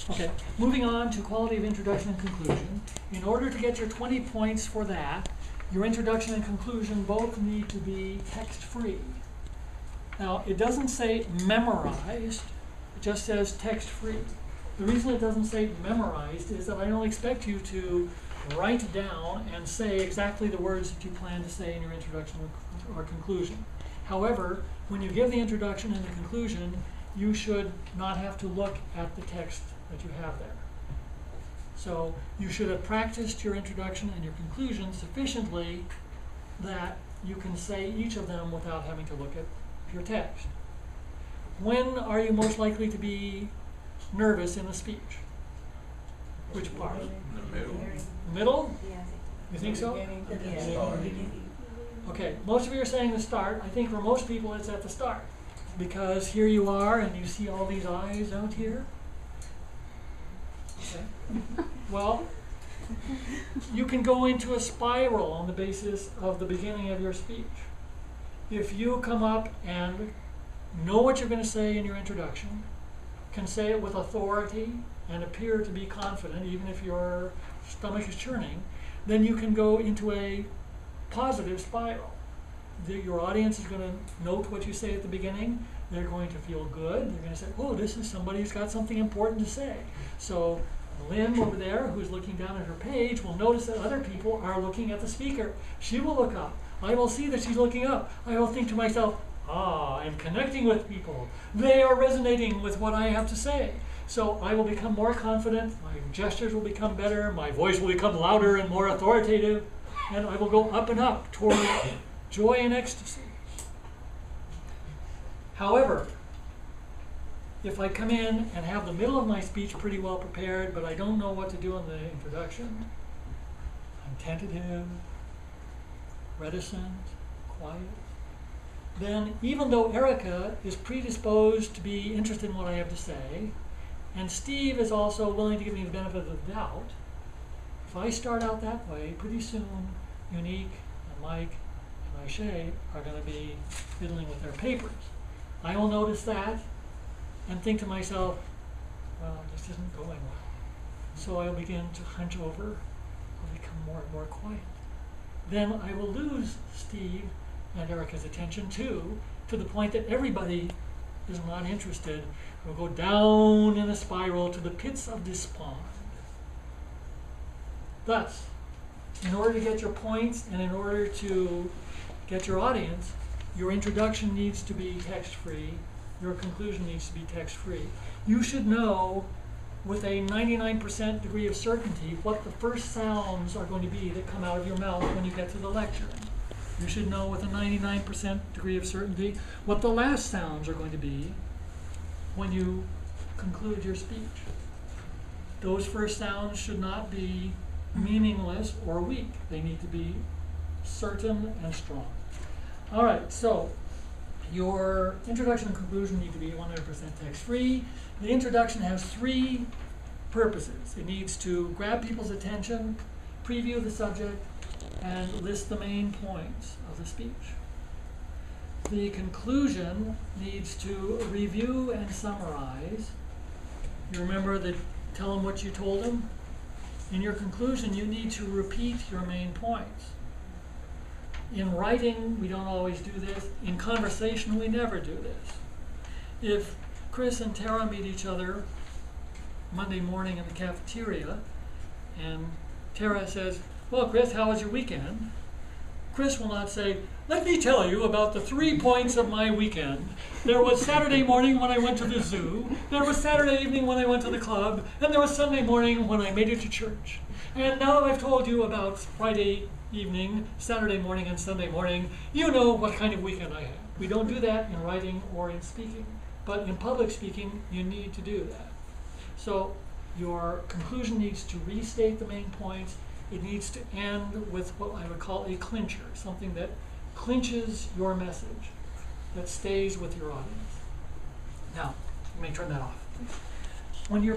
Okay, moving on to quality of introduction and conclusion. In order to get your 20 points for that, your introduction and conclusion both need to be text-free. Now, it doesn't say memorized, it just says text-free. The reason it doesn't say memorized is that I don't expect you to write down and say exactly the words that you plan to say in your introduction or conclusion. However, when you give the introduction and the conclusion, you should not have to look at the text that you have there. So you should have practiced your introduction and your conclusion sufficiently that you can say each of them without having to look at your text. When are you most likely to be nervous in a speech? Which part? In the middle. Middle? You think so? Okay, most of you are saying the start. I think for most people it's at the start. Because here you are and you see all these eyes out here. Okay. Well, you can go into a spiral on the basis of the beginning of your speech. If you come up and know what you're going to say in your introduction, can say it with authority and appear to be confident, even if your stomach is churning, then you can go into a positive spiral. Your audience is going to note what you say at the beginning. They're going to feel good. They're going to say, oh, this is somebody who's got something important to say. So Lynn over there, who's looking down at her page, will notice that other people are looking at the speaker. She will look up. I will see that she's looking up. I will think to myself, I'm connecting with people. They are resonating with what I have to say. So I will become more confident. My gestures will become better. My voice will become louder and more authoritative. And I will go up and up toward joy and ecstasy. However, if I come in and have the middle of my speech pretty well prepared, but I don't know what to do in the introduction, I'm tentative, reticent, quiet, then even though Erica is predisposed to be interested in what I have to say, and Steve is also willing to give me the benefit of the doubt, if I start out that way, pretty soon Unique and Mike and Aisha are going to be fiddling with their papers. I will notice that and think to myself, well, this isn't going well. So I will begin to hunch over, I'll become more and more quiet. Then I will lose Steve and Erica's attention too, to the point that everybody is not interested. We'll go down in a spiral to the pits of despond. Thus, in order to get your points and in order to get your audience, your introduction needs to be text-free, your conclusion needs to be text-free. You should know with a 99% degree of certainty what the first sounds are going to be that come out of your mouth when you get to the lecture. You should know with a 99% degree of certainty what the last sounds are going to be when you conclude your speech. Those first sounds should not be meaningless or weak. They need to be certain and strong. All right, so your introduction and conclusion need to be 100% text-free. The introduction has three purposes. It needs to grab people's attention, preview the subject, and list the main points of the speech. The conclusion needs to review and summarize. You remember that tell them what you told them? In your conclusion, you need to repeat your main points. In writing, we don't always do this. In conversation, we never do this. If Chris and Tara meet each other Monday morning in the cafeteria, and Tara says, well, Chris, how was your weekend? Chris will not say, let me tell you about the 3 points of my weekend. There was Saturday morning when I went to the zoo, there was Saturday evening when I went to the club, and there was Sunday morning when I made it to church. And now that I've told you about Friday evening, Saturday morning, and Sunday morning, you know what kind of weekend I had. We don't do that in writing or in speaking, but in public speaking, you need to do that. So your conclusion needs to restate the main points. It needs to end with what I would call a clincher, something that clinches your message, that stays with your audience. Now, let me turn that off. When you're